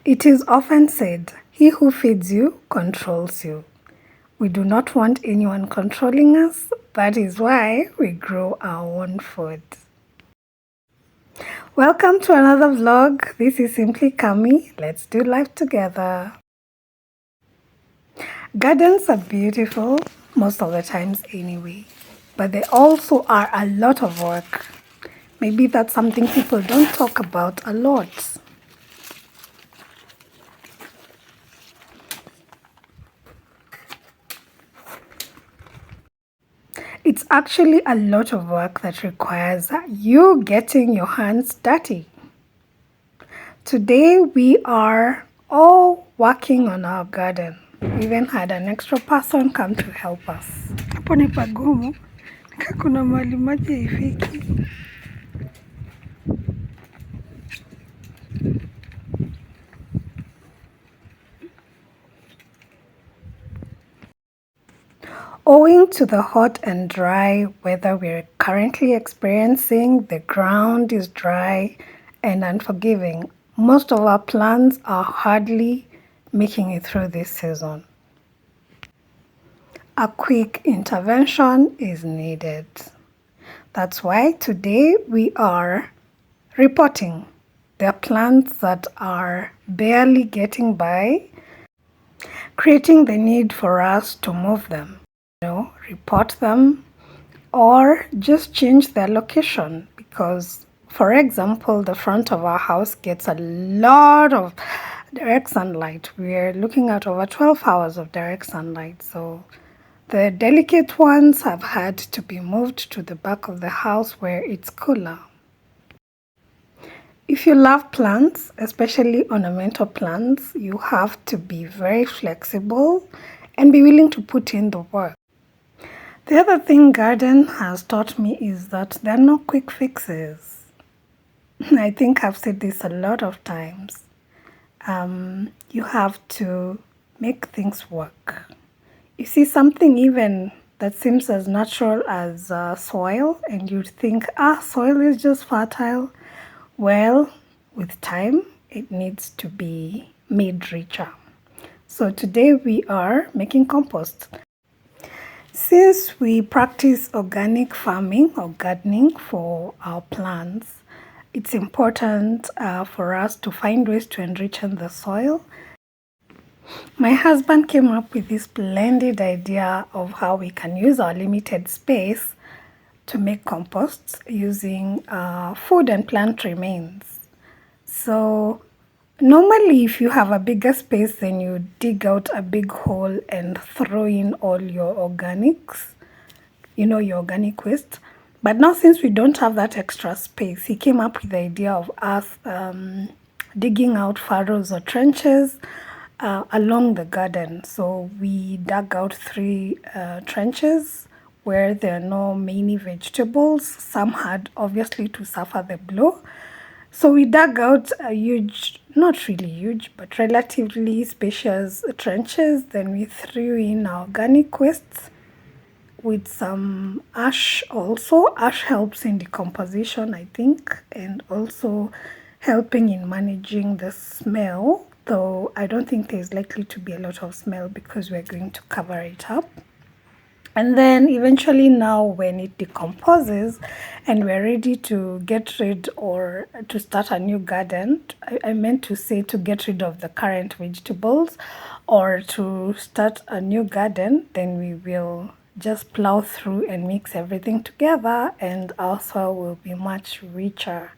It is often said, he who feeds you controls you. We do not want anyone controlling us. That is why we grow our own food. Welcome to another vlog. This is Simply Kami. Let's do life together. Gardens are beautiful most of the times anyway, but they also are a lot of work. Maybe that's something people don't talk about a lot. It's actually a lot of work that requires you getting your hands dirty. Today we are all working on our garden. We even had an extra person come to help us. Hapo ni pagumu, kuna mahali maji haifiki. Owing to the hot and dry weather we're currently experiencing, the ground is dry and unforgiving. Most of our plants are hardly making it through this season. A quick intervention is needed. That's why today we are repotting. There are plants that are barely getting by, creating the need for us to move them. Repot them or just change their location, because for example the front of our house gets a lot of direct sunlight. We're looking at over 12 hours of direct sunlight, so the delicate ones have had to be moved to the back of the house where it's cooler. If you love plants, especially ornamental plants, you have to be very flexible and be willing to put in the work. The other thing garden has taught me is that there are no quick fixes. I think I've said this a lot of times. You have to make things work. You see something even that seems as natural as soil, and you think, soil is just fertile. Well, with time, it needs to be made richer. So today we are making compost. Since we practice organic farming or gardening for our plants, it's important for us to find ways to enrich the soil. My husband came up with this splendid idea of how we can use our limited space to make composts using food and plant remains. So normally if you have a bigger space, then you dig out a big hole and throw in all your organics, your organic waste. But now since we don't have that extra space, he came up with the idea of us digging out furrows or trenches along the garden. So we dug out 3 trenches where there are no many vegetables. Some had obviously to suffer the blow. So we dug out a huge, not really huge, but relatively spacious trenches. Then we threw in our organic wastes with some ash also. Ash helps in decomposition, I think, and also helping in managing the smell, though I don't think there's likely to be a lot of smell because we're going to cover it up. And then eventually now when it decomposes and we're ready to get rid or to start a new garden, I meant to say to get rid of the current vegetables or to start a new garden, then we will just plow through and mix everything together and our soil will be much richer.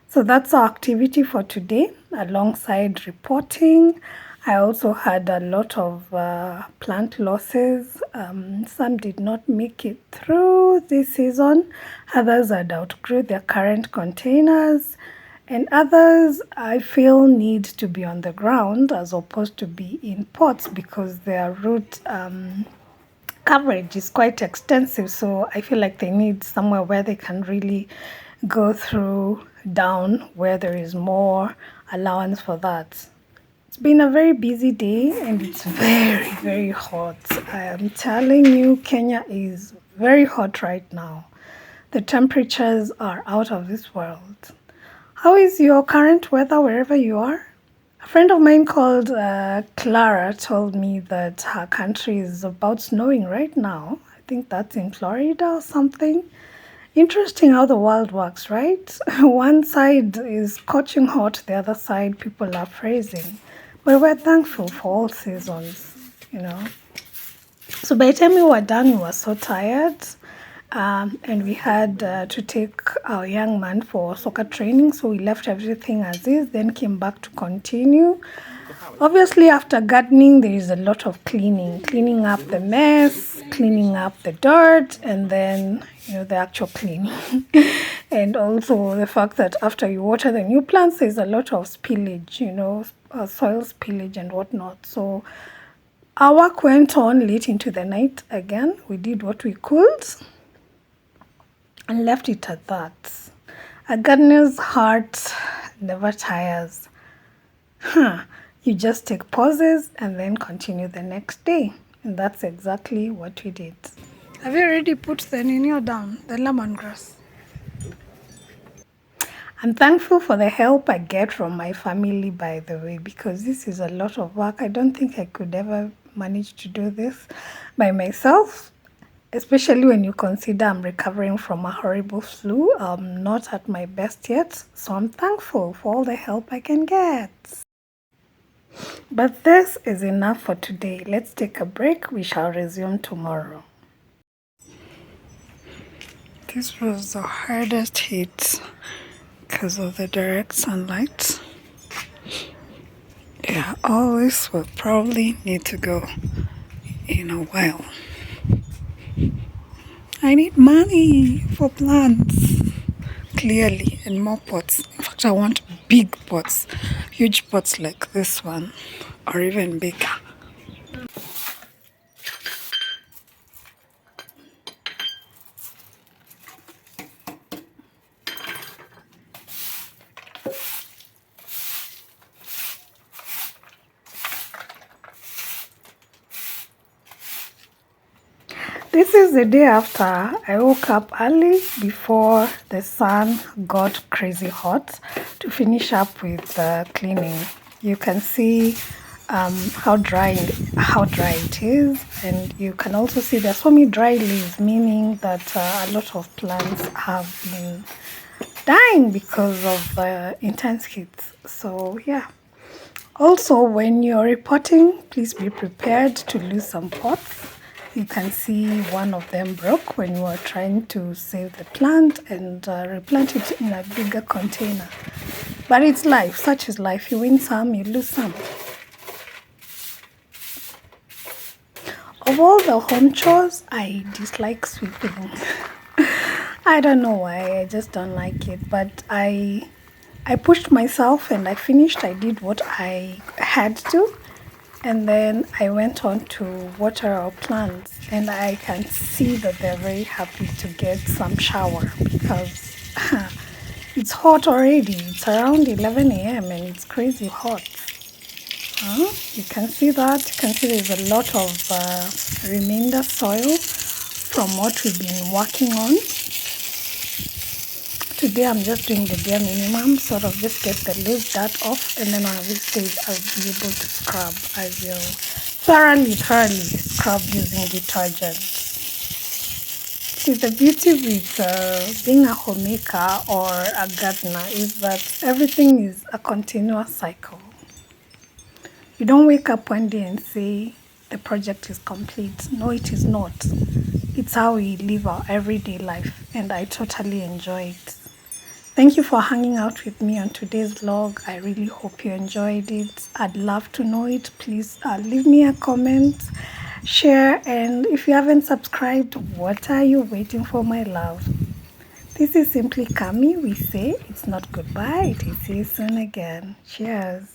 So that's our activity for today. Alongside reporting, I also had a lot of plant losses. Some did not make it through this season. Others had outgrew their current containers. And others I feel need to be on the ground as opposed to be in pots because their root coverage is quite extensive. So I feel like they need somewhere where they can really go through down where there is more allowance for that. It's been a very busy day and it's very, very hot. I am telling you, Kenya is very hot right now. The temperatures are out of this world. How is your current weather wherever you are? A friend of mine called Clara told me that her country is about snowing right now. I think that's in Florida or something. Interesting how the world works, right? One side is scorching hot, the other side people are freezing. But we're thankful for all seasons, you know. So by the time we were done, we were so tired. And we had to take our young man for soccer training. So we left everything as is, then came back to continue. Obviously, after gardening, there is a lot of cleaning up the mess, cleaning up the dirt, and then, the actual cleaning. And also the fact that after you water the new plants, there's a lot of spillage, soil spillage and whatnot. So our work went on late into the night again. We did what we could and left it at that. A gardener's heart never tires. You just take pauses and then continue the next day. And that's exactly what we did. Have you already put the nino down, the lemongrass? I'm thankful for the help I get from my family, by the way, because this is a lot of work. I don't think I could ever manage to do this by myself, especially when you consider I'm recovering from a horrible flu. I'm not at my best yet, so I'm thankful for all the help I can get. But this is enough for today. Let's take a break. We shall resume tomorrow. This was the hardest hit because of the direct sunlight. Yeah, all this will probably need to go in a while. I need money for plants, clearly, and more pots. In fact, I want big pots, huge pots like this one, or even bigger. This is the day after I woke up early before the sun got crazy hot to finish up with the cleaning. You can see how dry it is, and you can also see there's so many dry leaves, meaning that a lot of plants have been dying because of the intense heat. So yeah. Also, when you're repotting, please be prepared to lose some pots. You can see one of them broke when you were trying to save the plant and replant it in a bigger container. But it's life, such is life. You win some, you lose some. Of all the home chores, I dislike sweeping. I don't know why, I just don't like it. But I pushed myself and I finished. I did what I had to. And then I went on to water our plants, and I can see that they're very happy to get some shower because it's hot already. It's around 11 a.m. and it's crazy hot. You can see that. You can see there's a lot of remainder soil from what we've been working on. Today I'm just doing the bare minimum, sort of just get the loose dirt off, and then on weekdays I'll be able to scrub. I will thoroughly scrub using detergent. See, the beauty with being a homemaker or a gardener is that everything is a continuous cycle. You don't wake up one day and say the project is complete. No, it is not. It's how we live our everyday life, and I totally enjoy it. Thank you for hanging out with me on today's vlog. I really hope you enjoyed it. I'd love to know it. Please leave me a comment, share, and if you haven't subscribed, what are you waiting for, my love? This is Simply Kami. We say it's not goodbye, it is see you soon again. Cheers.